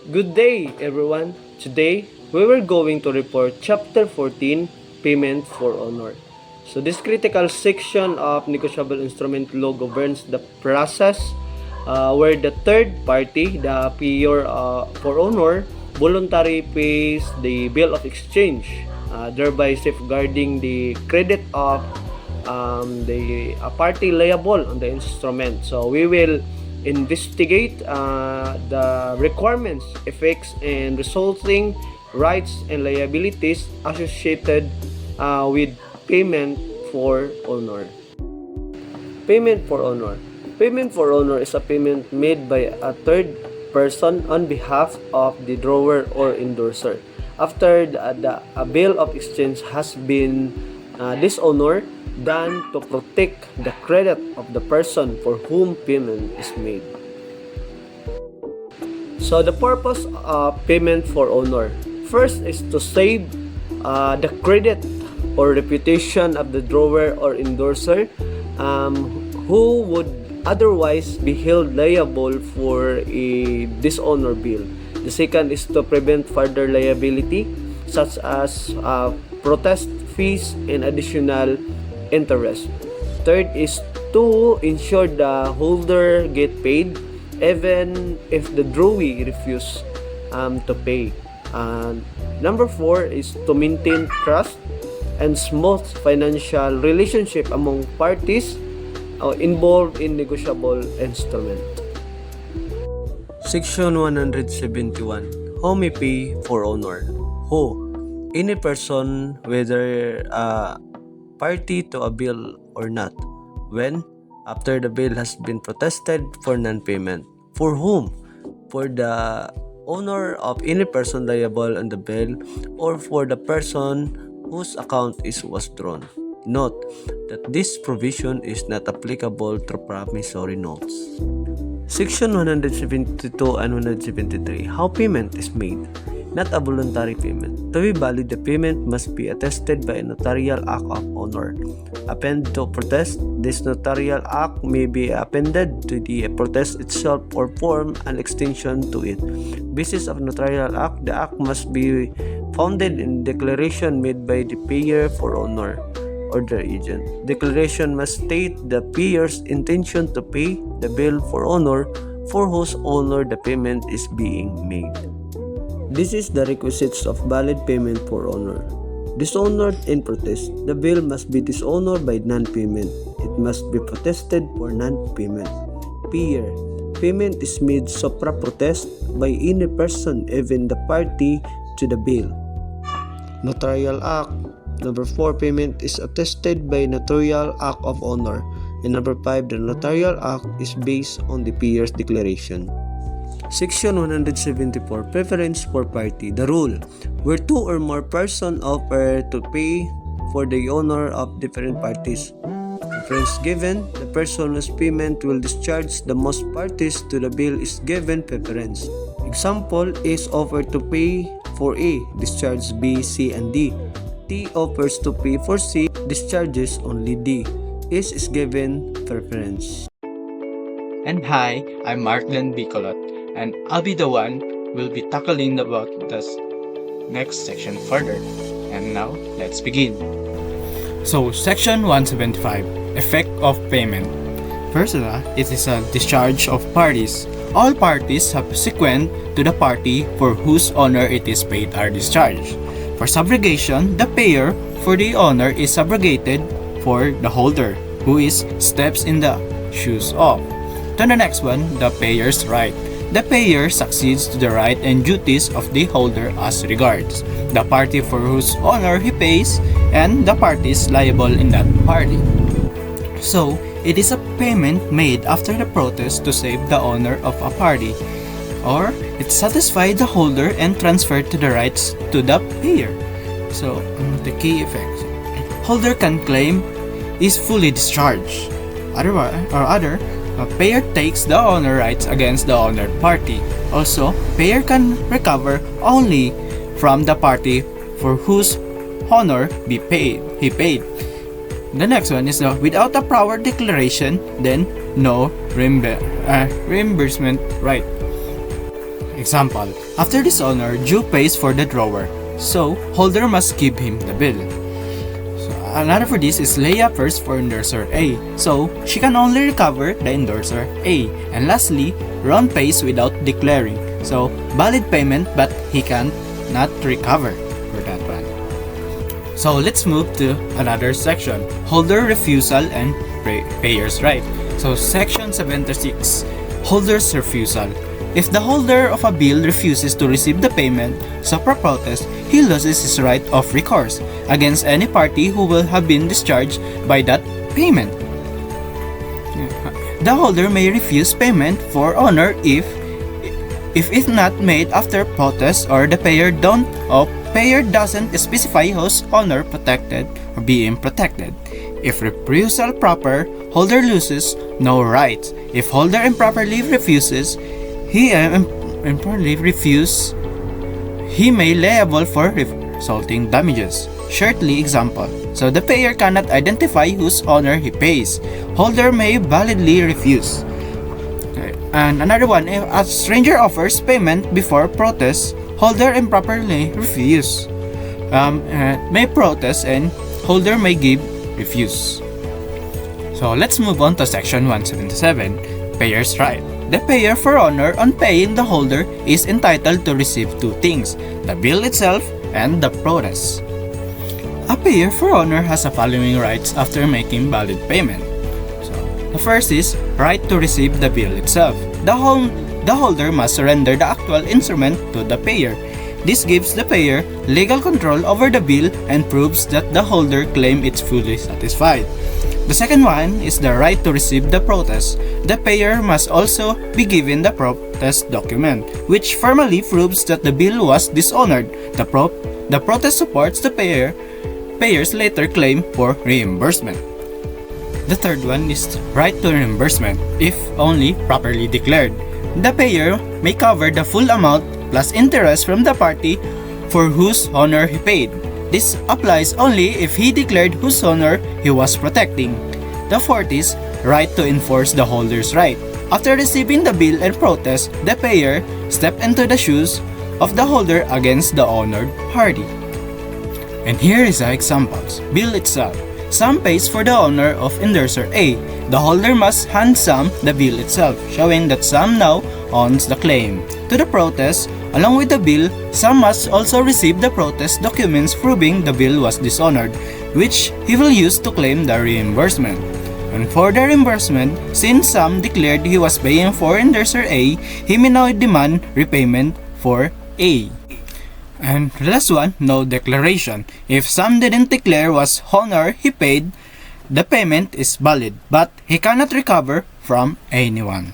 Good day, everyone. Today, we were going to report Chapter 14, Payment for Honor. So, this critical section of negotiable instrument law governs the process where the third party, the payer for honor, voluntarily pays the bill of exchange, thereby safeguarding the credit of the party liable on the instrument. So, we will investigate the requirements, effects, and resulting rights and liabilities associated with payment for honor. Payment for honor. Payment for honor is a payment made by a third person on behalf of the drawer or endorser after a bill of exchange has been dishonored, done to protect the credit of the person for whom payment is made. So the purpose of payment for honor, first is to save the credit or reputation of the drawer or endorser who would otherwise be held liable for a dishonor bill. The second is to prevent further liability such as protest fees and additional interest. Third is to ensure the holder get paid even if the drawee refuse to pay. Number four is to maintain trust and smooth financial relationship among parties involved in negotiable instrument. Section 171. Who may pay for honor? Who? Any person, whether party to a bill or not. When? After the bill has been protested for non-payment. For whom? For the owner of any person liable on the bill or for the person whose account is withdrawn. Note that this provision is not applicable to promissory notes. Section 172 and 173. How payment is made? Not a voluntary payment. To be valid, the payment must be attested by a notarial act of honor. Append to protest. This notarial act may be appended to the protest itself or form an extension to it. Basis of notarial act, the act must be founded in declaration made by the payer for honor or their agent. Declaration must state the payer's intention to pay the bill for honor for whose honor the payment is being made. This is the requisites of valid payment for honor. Dishonored in protest. The bill must be dishonored by non-payment. It must be protested for non-payment. Payer. Payment is made supra protest by any person, even the party to the bill. Notarial act. Number 4, payment is attested by notarial act of honor. And number 5, the notarial act is based on the payer's declaration. Section 174. Preference for party. The rule where two or more persons offer to pay for the honor of different parties. Preference given. The person whose payment will discharge the most parties to the bill is given preference. Example is offered to pay for A, discharge B, C, and D. T offers to pay for C, discharges only D. Is given preference. And hi, I'm Marklen Bicolot, and I'll be the one will be tackling about this next section further. And now, let's begin. So, Section 175, Effect of Payment. First, it is a discharge of parties. All parties subsequent to the party for whose honor it is paid are discharged. For subrogation, the payer for the honor is subrogated for the holder, who is steps in the shoes of. To the next one, the payer's right. The payer succeeds to the right and duties of the holder as regards the party for whose honor he pays and the parties liable in that party. So, it is a payment made after the protest to save the honor of a party, or it satisfies the holder and transferred to the rights to the payer. So, the key effects. Holder can claim is fully discharged. Other, a payer takes the honor rights against the honored party. Also, payer can recover only from the party for whose honor he paid. The next one is without a prior declaration, then no reimbursement right. Example, after dishonor, Jew pays for the drawer, so holder must give him the bill. So, another for this is Leah first for endorser A, so she can only recover the endorser A. And lastly, Ron pays without declaring, so valid payment but he can not recover for that one. So let's move to another section, holder refusal and payer's right. So section 76, holder's refusal. If the holder of a bill refuses to receive the payment, so per protest, he loses his right of recourse against any party who will have been discharged by that payment. The holder may refuse payment for honor if it's not made after protest or the payer doesn't specify whose honor protected or being protected. If refusal proper, holder loses no rights. If holder improperly refuses, he may liable for resulting damages. Shortly example. So the payer cannot identify whose honor he pays. Holder may validly refuse. And another one, if a stranger offers payment before protest, holder improperly refuse. May protest and holder may refuse. So let's move on to section 177, payer's right. The payer for honor on paying the holder is entitled to receive two things, the bill itself and the protest. A payer for honor has the following rights after making valid payment. So, the first is right to receive the bill itself. The holder must surrender the actual instrument to the payer. This gives the payer legal control over the bill and proves that the holder claim it's fully satisfied. The second one is the right to receive the protest. The payer must also be given the protest document, which formally proves that the bill was dishonored. The protest supports the payer's later claim for reimbursement. The third one is right to reimbursement, if only properly declared. The payer may cover the full amount plus interest from the party for whose honor he paid. This applies only if he declared whose honor he was protecting. The fourth is right to enforce the holder's right. After receiving the bill and protest, the payer steps into the shoes of the holder against the honored party. And here is the examples. Bill itself. Sum pays for the honor of endorser A. The holder must hand Sum the bill itself, showing that Sum now owns the claim. To the protest, along with the bill, Sum must also receive the protest documents proving the bill was dishonored, which he will use to claim the reimbursement. And for the reimbursement, since Sum declared he was paying for endorser A, he may now demand repayment for A. And the last one, no declaration. If Sum didn't declare was honor he paid, the payment is valid, but he cannot recover from anyone.